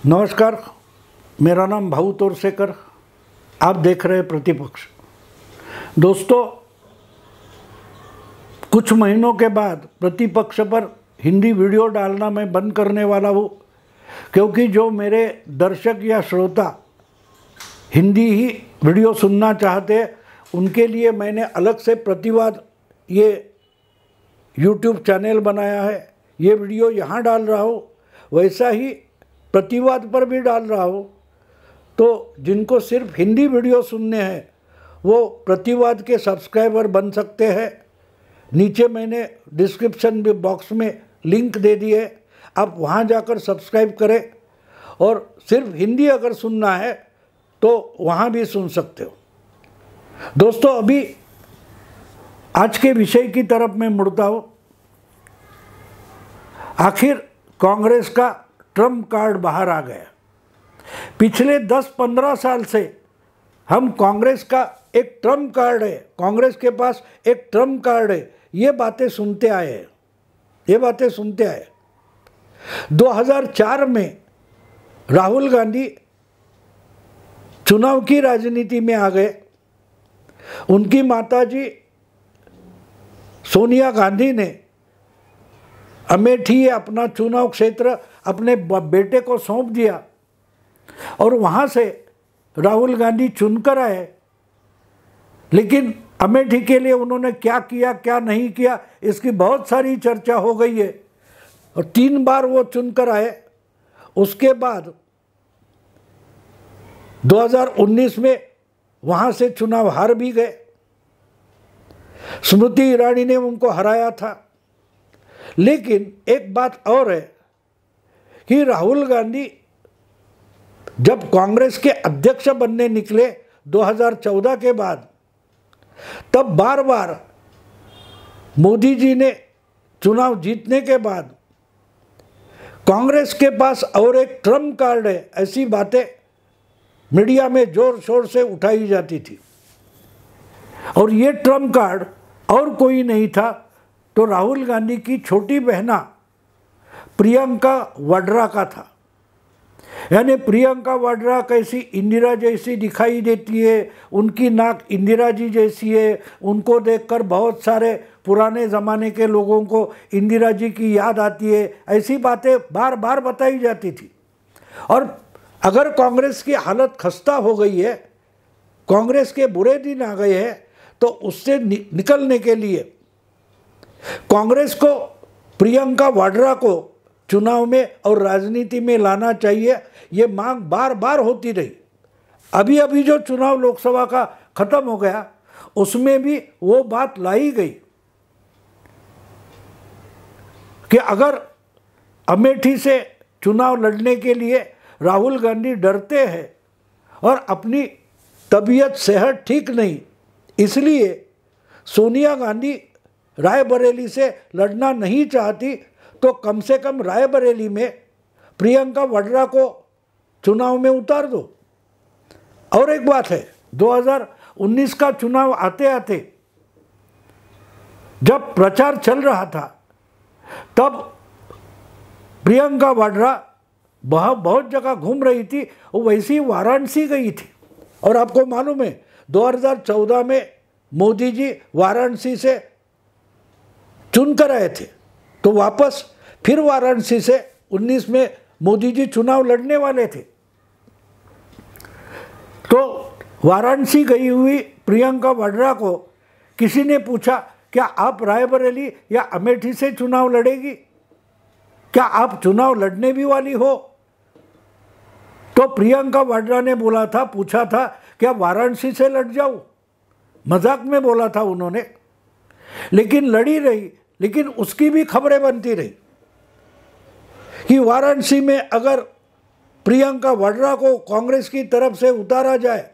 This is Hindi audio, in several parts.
नमस्कार, मेरा नाम भाऊ तोरसेकर। आप देख रहे हैं प्रतिपक्ष। दोस्तों, कुछ महीनों के बाद प्रतिपक्ष पर हिंदी वीडियो डालना मैं बंद करने वाला हूँ, क्योंकि जो मेरे दर्शक या श्रोता हिंदी ही वीडियो सुनना चाहते हैं उनके लिए मैंने अलग से प्रतिवाद ये यूट्यूब चैनल बनाया है। ये वीडियो यहाँ डाल रहा हूँ, वैसा ही प्रतिवाद पर भी डाल रहा हूँ। तो जिनको सिर्फ हिंदी वीडियो सुनने हैं वो प्रतिवाद के सब्सक्राइबर बन सकते हैं। नीचे मैंने डिस्क्रिप्शन बॉक्स में लिंक दे दी है, आप वहाँ जाकर सब्सक्राइब करें। और सिर्फ हिंदी अगर सुनना है तो वहाँ भी सुन सकते हो। दोस्तों, अभी आज के विषय की तरफ मैं मुड़ता हूँ। आखिर कांग्रेस का ट्रम्प कार्ड बाहर आ गया। पिछले 10-15 साल से हम कांग्रेस का एक ट्रम्प कार्ड है, कांग्रेस के पास एक ट्रम्प कार्ड है, ये बातें सुनते आए हैं। 2004 में राहुल गांधी चुनाव की राजनीति में आ गए। उनकी माताजी सोनिया गांधी ने अमेठी अपना चुनाव क्षेत्र अपने बेटे को सौंप दिया और वहाँ से राहुल गांधी चुनकर आए। लेकिन अमेठी के लिए उन्होंने क्या किया क्या नहीं किया इसकी बहुत सारी चर्चा हो गई है। और 3 बार वो चुनकर आए। उसके बाद 2019 में वहाँ से चुनाव हार भी गए। स्मृति ईरानी ने उनको हराया था। लेकिन एक बात और है कि राहुल गांधी जब कांग्रेस के अध्यक्ष बनने निकले 2014 के बाद, तब बार बार मोदी जी ने चुनाव जीतने के बाद कांग्रेस के पास और एक ट्रम्प कार्ड है, ऐसी बातें मीडिया में जोर शोर से उठाई जाती थी। और ये ट्रम्प कार्ड और कोई नहीं था तो राहुल गांधी की छोटी बहना प्रियंका वाड्रा का था। यानी प्रियंका वाड्रा कैसी इंदिरा जैसी दिखाई देती है, उनकी नाक इंदिरा जी जैसी है, उनको देखकर बहुत सारे पुराने ज़माने के लोगों को इंदिरा जी की याद आती है, ऐसी बातें बार बार बताई जाती थी। और अगर कांग्रेस की हालत खस्ता हो गई है, कांग्रेस के बुरे दिन आ गए हैं, तो उससे निकलने के लिए कांग्रेस को प्रियंका वाड्रा को चुनाव में और राजनीति में लाना चाहिए। ये मांग बार बार होती रही। अभी अभी जो चुनाव लोकसभा का खत्म हो गया उसमें भी वो बात लाई गई कि अगर अमेठी से चुनाव लड़ने के लिए राहुल गांधी डरते हैं और अपनी तबीयत सेहत ठीक नहीं, इसलिए सोनिया गांधी रायबरेली से लड़ना नहीं चाहती, तो कम से कम रायबरेली में प्रियंका वाड्रा को चुनाव में उतार दो। और एक बात है, 2019 का चुनाव आते आते जब प्रचार चल रहा था तब प्रियंका वाड्रा बहुत जगह घूम रही थी, वो वैसी वाराणसी गई थी। और आपको मालूम है 2014 में मोदी जी वाराणसी से चुनकर आए थे, तो वापस फिर वाराणसी से 19 में मोदी जी चुनाव लड़ने वाले थे। तो वाराणसी गई हुई प्रियंका वाड्रा को किसी ने पूछा, क्या आप रायबरेली या अमेठी से चुनाव लड़ेगी? क्या आप चुनाव लड़ने भी वाली हो? तो प्रियंका वाड्रा ने पूछा था क्या वाराणसी से लड़ जाऊं? मजाक में बोला था उन्होंने, लेकिन लड़ी रही। लेकिन उसकी भी खबरें बनती रही कि वाराणसी में अगर प्रियंका वाड्रा को कांग्रेस की तरफ से उतारा जाए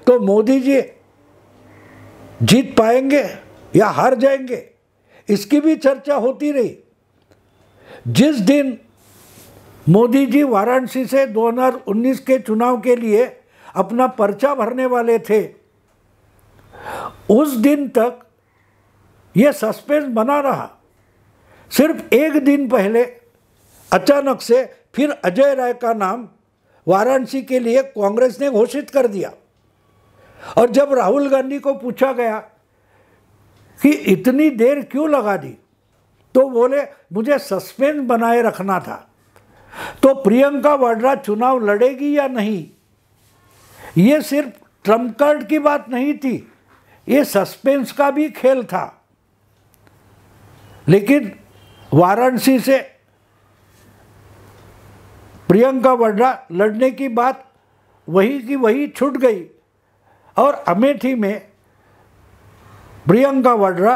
तो मोदी जी जीत पाएंगे या हार जाएंगे, इसकी भी चर्चा होती रही। जिस दिन मोदी जी वाराणसी से 2019 के चुनाव के लिए अपना पर्चा भरने वाले थे, उस दिन तक यह सस्पेंस बना रहा। सिर्फ एक दिन पहले अचानक से फिर अजय राय का नाम वाराणसी के लिए कांग्रेस ने घोषित कर दिया। और जब राहुल गांधी को पूछा गया कि इतनी देर क्यों लगा दी, तो बोले मुझे सस्पेंस बनाए रखना था। तो प्रियंका वाड्रा चुनाव लड़ेगी या नहीं, ये सिर्फ ट्रम्प कार्ड की बात नहीं थी, ये सस्पेंस का भी खेल था। लेकिन वाराणसी से प्रियंका वाड्रा लड़ने की बात वही की वही छूट गई और अमेठी में प्रियंका वाड्रा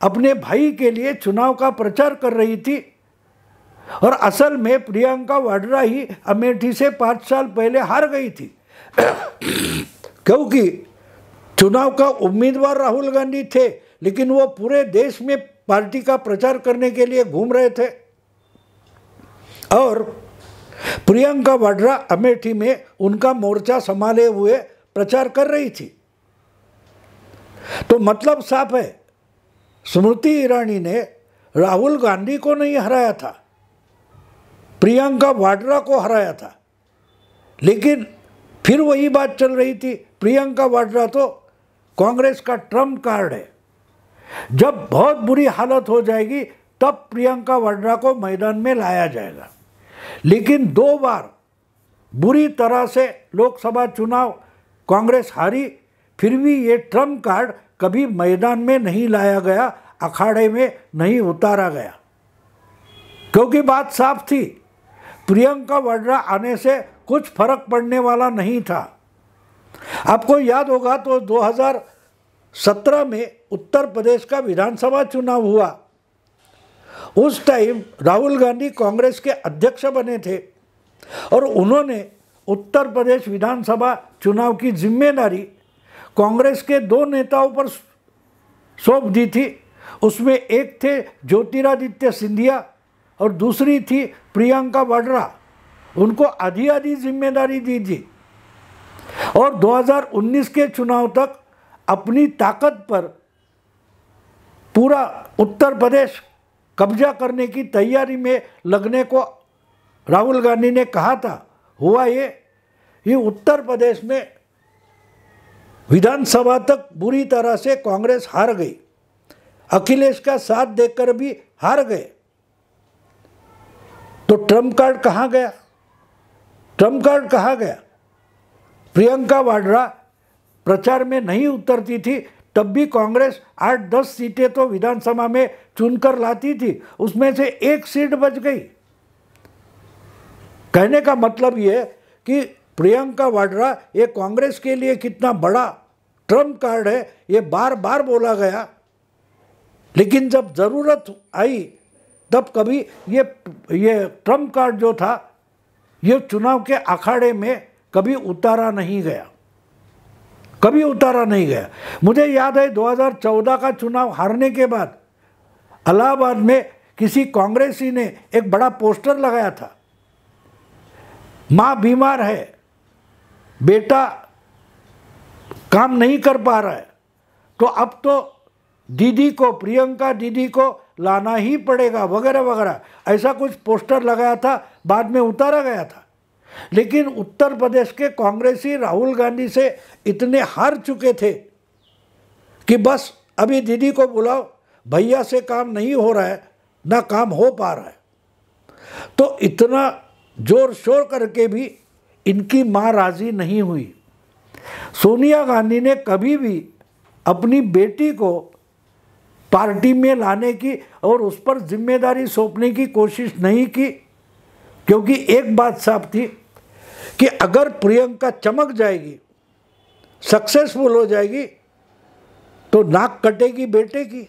अपने भाई के लिए चुनाव का प्रचार कर रही थी। और असल में प्रियंका वाड्रा ही अमेठी से 5 साल पहले हार गई थी क्योंकि चुनाव का उम्मीदवार राहुल गांधी थे, लेकिन वो पूरे देश में पार्टी का प्रचार करने के लिए घूम रहे थे और प्रियंका वाड्रा अमेठी में उनका मोर्चा संभाले हुए प्रचार कर रही थी। तो मतलब साफ है, स्मृति ईरानी ने राहुल गांधी को नहीं हराया था, प्रियंका वाड्रा को हराया था। लेकिन फिर वही बात चल रही थी, प्रियंका वाड्रा तो कांग्रेस का ट्रम्प कार्ड है, जब बहुत बुरी हालत हो जाएगी तब प्रियंका वाड्रा को मैदान में लाया जाएगा। लेकिन 2 बार बुरी तरह से लोकसभा चुनाव कांग्रेस हारी, फिर भी ये ट्रम्प कार्ड कभी मैदान में नहीं लाया गया, अखाड़े में नहीं उतारा गया, क्योंकि बात साफ थी, प्रियंका वाड्रा आने से कुछ फर्क पड़ने वाला नहीं था। आपको याद होगा तो 2017 में उत्तर प्रदेश का विधानसभा चुनाव हुआ। उस टाइम राहुल गांधी कांग्रेस के अध्यक्ष बने थे और उन्होंने उत्तर प्रदेश विधानसभा चुनाव की जिम्मेदारी कांग्रेस के 2 नेताओं पर सौंप दी थी। उसमें एक थे ज्योतिरादित्य सिंधिया और दूसरी थी प्रियंका वाड्रा, उनको आधी आधी जिम्मेदारी दी थी। और 2019 के चुनाव तक अपनी ताकत पर पूरा उत्तर प्रदेश कब्जा करने की तैयारी में लगने को राहुल गांधी ने कहा था। हुआ ये उत्तर प्रदेश में विधानसभा तक बुरी तरह से कांग्रेस हार गई, अखिलेश का साथ देकर भी हार गए। तो ट्रम्प कार्ड कहाँ गया? ट्रम्प कार्ड कहाँ गया? प्रियंका वाड्रा प्रचार में नहीं उतरती थी तब भी कांग्रेस 8-10 सीटें तो विधानसभा में चुनकर लाती थी, उसमें से 1 सीट बच गई। कहने का मतलब ये कि प्रियंका वाड्रा ये कांग्रेस के लिए कितना बड़ा ट्रम्प कार्ड है, ये बार बार बोला गया, लेकिन जब ज़रूरत आई तब कभी ये ट्रम्प कार्ड जो था ये चुनाव के अखाड़े में कभी उतारा नहीं गया, कभी उतारा नहीं गया। मुझे याद है 2014 का चुनाव हारने के बाद इलाहाबाद में किसी कांग्रेसी ने एक बड़ा पोस्टर लगाया था, माँ बीमार है, बेटा काम नहीं कर पा रहा है, तो अब तो दीदी को, प्रियंका दीदी को लाना ही पड़ेगा वगैरह वगैरह, ऐसा कुछ पोस्टर लगाया था, बाद में उतारा गया था। लेकिन उत्तर प्रदेश के कांग्रेसी राहुल गांधी से इतने हार चुके थे कि बस अभी दीदी को बुलाओ, भैया से काम नहीं हो रहा है, ना काम हो पा रहा है। तो इतना जोर शोर करके भी इनकी मां राजी नहीं हुई। सोनिया गांधी ने कभी भी अपनी बेटी को पार्टी में लाने की और उस पर जिम्मेदारी सौंपने की कोशिश नहीं की, क्योंकि एक बात साफ थी कि अगर प्रियंका चमक जाएगी, सक्सेसफुल हो जाएगी, तो नाक कटेगी बेटे की,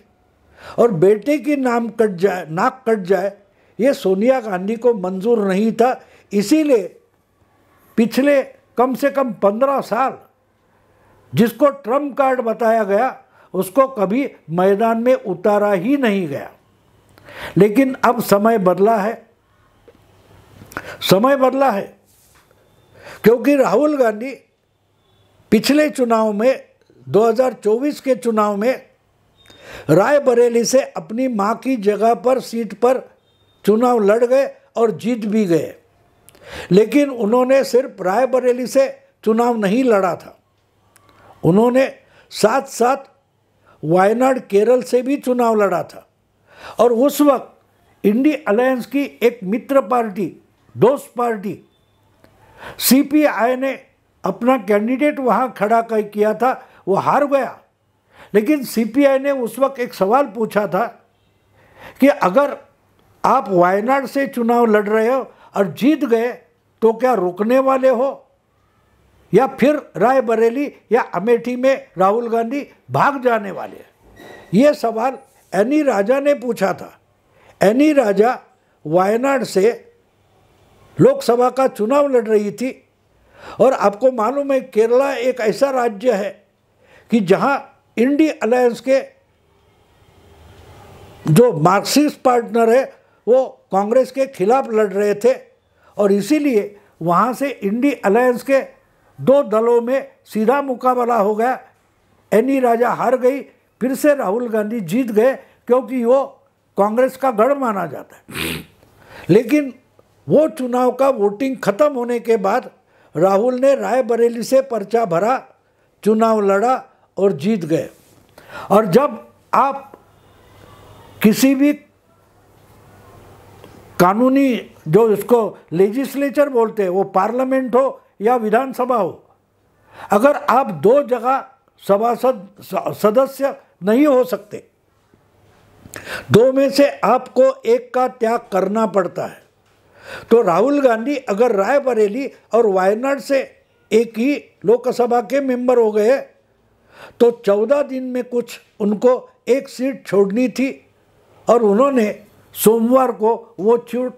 और बेटे की नाक कट जाए ये सोनिया गांधी को मंजूर नहीं था। इसीलिए पिछले कम से कम 15 साल जिसको ट्रम्प कार्ड बताया गया उसको कभी मैदान में उतारा ही नहीं गया। लेकिन अब समय बदला है, समय बदला है, क्योंकि राहुल गांधी पिछले चुनाव में 2024 के चुनाव में रायबरेली से अपनी मां की जगह पर सीट पर चुनाव लड़ गए और जीत भी गए। लेकिन उन्होंने सिर्फ रायबरेली से चुनाव नहीं लड़ा था, उन्होंने साथ साथ वायनाड केरल से भी चुनाव लड़ा था। और उस वक्त इंडी अलायंस की एक मित्र पार्टी, दोस्त पार्टी सीपीआई ने अपना कैंडिडेट वहाँ खड़ा किया था, वो हार गया। लेकिन सीपीआई ने उस वक्त एक सवाल पूछा था कि अगर आप वायनाड से चुनाव लड़ रहे हो और जीत गए तो क्या रुकने वाले हो या फिर रायबरेली या अमेठी में राहुल गांधी भाग जाने वाले हैं? ये सवाल एनी राजा ने पूछा था। एनी राजा वायनाड से लोकसभा का चुनाव लड़ रही थी। और आपको मालूम है केरला एक ऐसा राज्य है कि जहां इंडी अलायंस के जो मार्क्सिस्ट पार्टनर है वो कांग्रेस के खिलाफ लड़ रहे थे, और इसीलिए वहाँ से इंडी अलायंस के दो दलों में सीधा मुकाबला हो गया। एनी राजा हार गई, फिर से राहुल गांधी जीत गए क्योंकि वो कांग्रेस का गढ़ माना जाता है। लेकिन वो चुनाव का वोटिंग खत्म होने के बाद राहुल ने रायबरेली से पर्चा भरा, चुनाव लड़ा और जीत गए। और जब आप किसी भी कानूनी, जो इसको लेजिस्लेचर बोलते हैं, वो पार्लियामेंट हो या विधानसभा हो, अगर आप दो जगह सदस्य नहीं हो सकते, दो में से आपको एक का त्याग करना पड़ता है। तो राहुल गांधी अगर रायबरेली और वायनाड से एक ही लोकसभा के मेंबर हो गए तो 14 दिन में कुछ उनको एक सीट छोड़नी थी, और उन्होंने सोमवार को वो सीट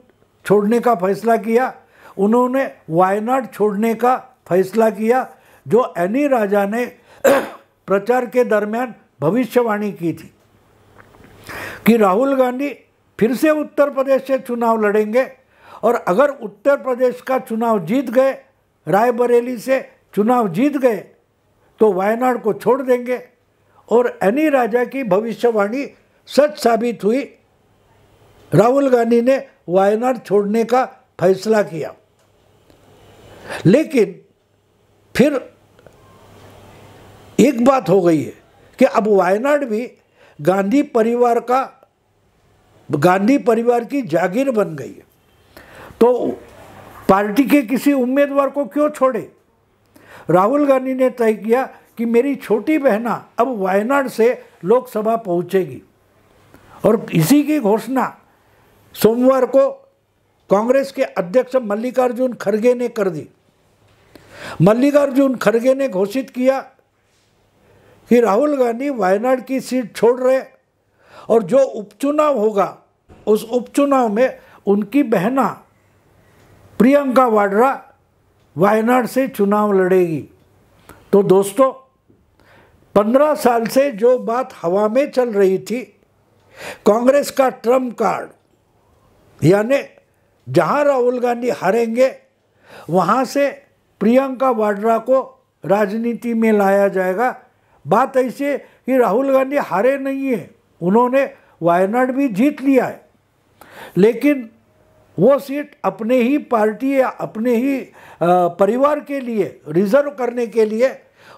छोड़ने का फैसला किया। उन्होंने वायनाड छोड़ने का फैसला किया, जो एनी राजा ने प्रचार के दरमियान भविष्यवाणी की थी कि राहुल गांधी फिर से उत्तर प्रदेश से चुनाव लड़ेंगे, और अगर उत्तर प्रदेश का चुनाव जीत गए, रायबरेली से चुनाव जीत गए, तो वायनाड को छोड़ देंगे। और एनी राजा की भविष्यवाणी सच साबित हुई। राहुल गांधी ने वायनाड छोड़ने का फैसला किया। लेकिन फिर एक बात हो गई है कि अब वायनाड भी गांधी परिवार की जागीर बन गई है, तो पार्टी के किसी उम्मीदवार को क्यों छोड़े? राहुल गांधी ने तय किया कि मेरी छोटी बहना अब वायनाड से लोकसभा पहुंचेगी, और इसी की घोषणा सोमवार को कांग्रेस के अध्यक्ष मल्लिकार्जुन खड़गे ने कर दी। मल्लिकार्जुन खड़गे ने घोषित किया कि राहुल गांधी वायनाड की सीट छोड़ रहे, और जो उपचुनाव होगा उस उपचुनाव में उनकी बहना प्रियंका वाड्रा वायनाड से चुनाव लड़ेगी। तो दोस्तों, 15 साल से जो बात हवा में चल रही थी, कांग्रेस का ट्रम्प कार्ड, यानी जहां राहुल गांधी हारेंगे वहां से प्रियंका वाड्रा को राजनीति में लाया जाएगा। बात ऐसी है कि राहुल गांधी हारे नहीं है, उन्होंने वायनाड भी जीत लिया है, लेकिन वो सीट अपने ही पार्टी या अपने ही परिवार के लिए रिजर्व करने के लिए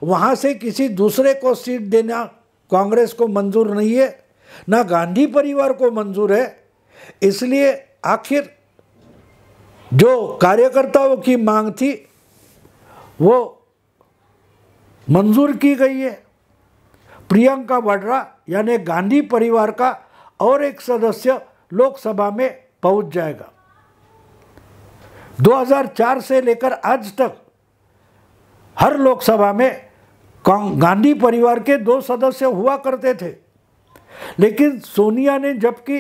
वहाँ से किसी दूसरे को सीट देना कांग्रेस को मंजूर नहीं है, ना गांधी परिवार को मंजूर है। इसलिए आखिर जो कार्यकर्ताओं की मांग थी वो मंजूर की गई है। प्रियंका वाड्रा यानी गांधी परिवार का और एक सदस्य लोकसभा में पहुंच जाएगा। 2004 से लेकर आज तक हर लोकसभा में गांधी परिवार के 2 सदस्य हुआ करते थे, लेकिन सोनिया ने जबकि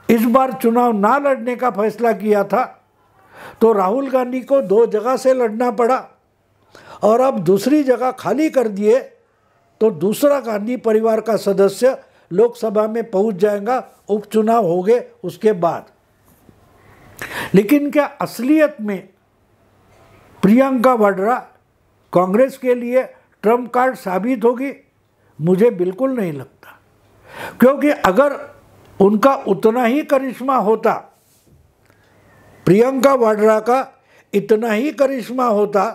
इस बार चुनाव ना लड़ने का फैसला किया था, तो राहुल गांधी को 2 जगह से लड़ना पड़ा, और अब दूसरी जगह खाली कर दिए तो दूसरा गांधी परिवार का सदस्य लोकसभा में पहुंच जाएगा, उपचुनाव हो गए उसके बाद। लेकिन क्या असलियत में प्रियंका वाड्रा कांग्रेस के लिए ट्रम्प कार्ड साबित होगी? मुझे बिल्कुल नहीं लगता, क्योंकि अगर उनका उतना ही करिश्मा होता प्रियंका वाड्रा का इतना ही करिश्मा होता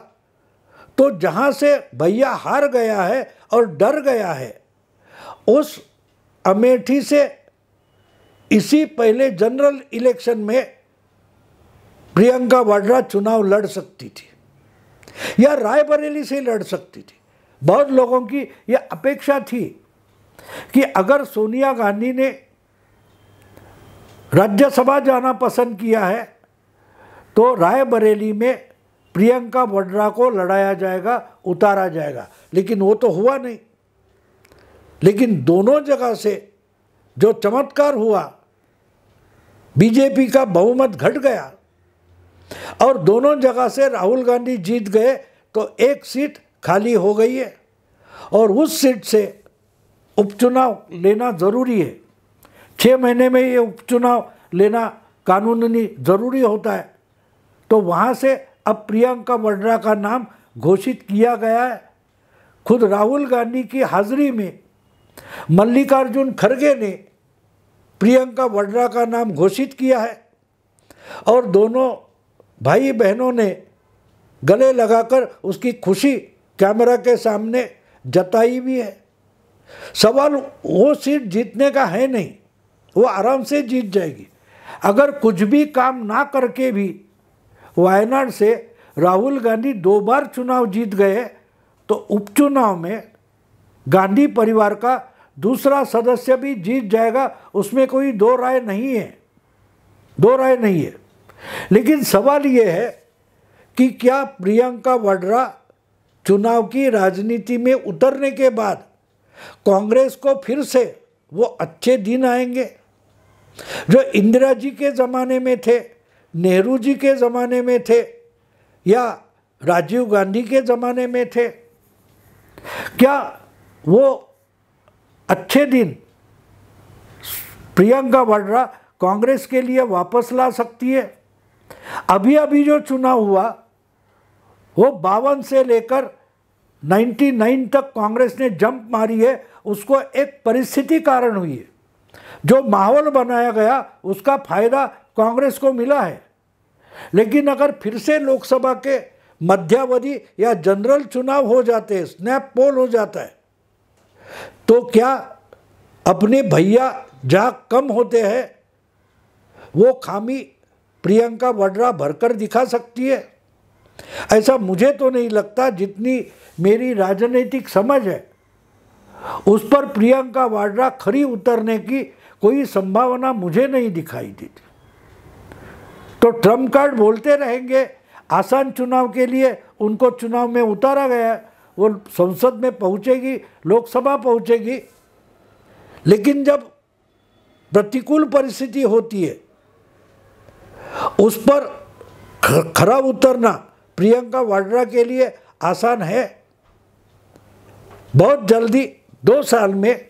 तो जहाँ से भैया हार गया है और डर गया है, उस अमेठी से इसी पहले जनरल इलेक्शन में प्रियंका वाड्रा चुनाव लड़ सकती थी या रायबरेली से लड़ सकती थी। बहुत लोगों की यह अपेक्षा थी कि अगर सोनिया गांधी ने राज्यसभा जाना पसंद किया है तो रायबरेली में प्रियंका वाड्रा को लड़ाया जाएगा, उतारा जाएगा, लेकिन वो तो हुआ नहीं। लेकिन दोनों जगह से जो चमत्कार हुआ, बीजेपी का बहुमत घट गया और दोनों जगह से राहुल गांधी जीत गए तो एक सीट खाली हो गई है और उस सीट से उपचुनाव लेना ज़रूरी है। 6 महीने में ये उपचुनाव लेना कानूनी ज़रूरी होता है। तो वहाँ से अब प्रियंका वाड्रा का नाम घोषित किया गया है। खुद राहुल गांधी की हाजिरी में मल्लिकार्जुन खड़गे ने प्रियंका वाड्रा का नाम घोषित किया है और दोनों भाई बहनों ने गले लगाकर उसकी खुशी कैमरा के सामने जताई भी है। सवाल वो सीट जीतने का है नहीं, वो आराम से जीत जाएगी। अगर कुछ भी काम ना करके भी वायनाड से राहुल गांधी 2 बार चुनाव जीत गए तो उपचुनाव में गांधी परिवार का दूसरा सदस्य भी जीत जाएगा, उसमें कोई दो राय नहीं है। लेकिन सवाल ये है कि क्या प्रियंका वाड्रा चुनाव की राजनीति में उतरने के बाद कांग्रेस को फिर से वो अच्छे दिन आएंगे जो इंदिरा जी के ज़माने में थे, नेहरू जी के ज़माने में थे या राजीव गांधी के ज़माने में थे? क्या वो अच्छे दिन प्रियंका वाड्रा कांग्रेस के लिए वापस ला सकती है? अभी जो चुनाव हुआ वो 52 से लेकर 99 तक कांग्रेस ने जंप मारी है, उसको एक परिस्थिति कारण हुई है। जो माहौल बनाया गया उसका फायदा कांग्रेस को मिला है। लेकिन अगर फिर से लोकसभा के मध्यावधि या जनरल चुनाव हो जाते हैं, स्नैप पोल हो जाता है, तो क्या अपने भैया जहाँ कम होते हैं वो खामी प्रियंका वाड्रा भरकर दिखा सकती है? ऐसा मुझे तो नहीं लगता। जितनी मेरी राजनीतिक समझ है उस पर प्रियंका वाड्रा खरी उतरने की कोई संभावना मुझे नहीं दिखाई देती। तो ट्रम्प कार्ड बोलते रहेंगे, आसान चुनाव के लिए उनको चुनाव में उतारा गया, वो संसद में पहुंचेगी, लोकसभा पहुंचेगी, लेकिन जब प्रतिकूल परिस्थिति होती है उस पर खरा उतरना प्रियंका वाड्रा के लिए आसान है? बहुत जल्दी 2 साल में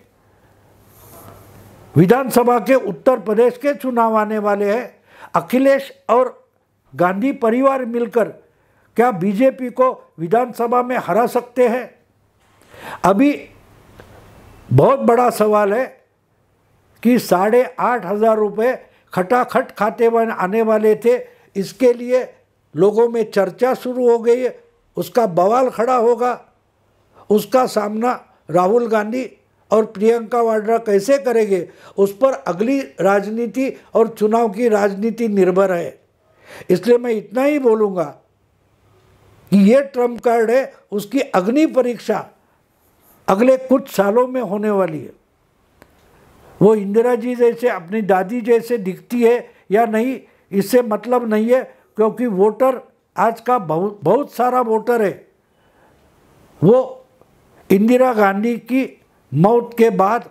विधानसभा के उत्तर प्रदेश के चुनाव आने वाले हैं। अखिलेश और गांधी परिवार मिलकर क्या बीजेपी को विधानसभा में हरा सकते हैं? अभी बहुत बड़ा सवाल है कि 8,500 रुपये खटाखट खाते में आने वाले थे, इसके लिए लोगों में चर्चा शुरू हो गई है। उसका बवाल खड़ा होगा, उसका सामना राहुल गांधी और प्रियंका वाड्रा कैसे करेंगे, उस पर अगली राजनीति और चुनाव की राजनीति निर्भर है। इसलिए मैं इतना ही बोलूँगा कि ये ट्रम्प कार्ड है, उसकी अग्नि परीक्षा अगले कुछ सालों में होने वाली है। वो इंदिरा जी जैसे, अपनी दादी जैसे दिखती है या नहीं, इससे मतलब नहीं है, क्योंकि वोटर आज का बहुत सारा वोटर है वो इंदिरा गांधी की मौत के बाद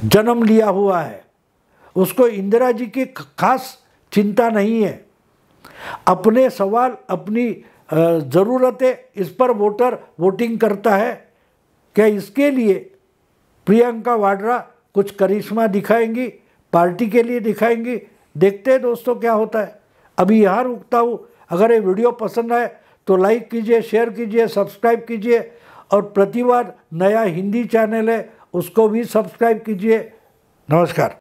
जन्म लिया हुआ है। उसको इंदिरा जी की खास चिंता नहीं है। अपने सवाल, अपनी ज़रूरतें, इस पर वोटर वोटिंग करता है। क्या इसके लिए प्रियंका वाड्रा कुछ करिश्मा दिखाएंगी, पार्टी के लिए दिखाएंगी? देखते हैं दोस्तों क्या होता है। अभी यहाँ रुकता हूँ। अगर ये वीडियो पसंद आए तो लाइक कीजिए, शेयर कीजिए, सब्सक्राइब कीजिए और प्रतिवाद नया हिंदी चैनल है उसको भी सब्सक्राइब कीजिए। नमस्कार।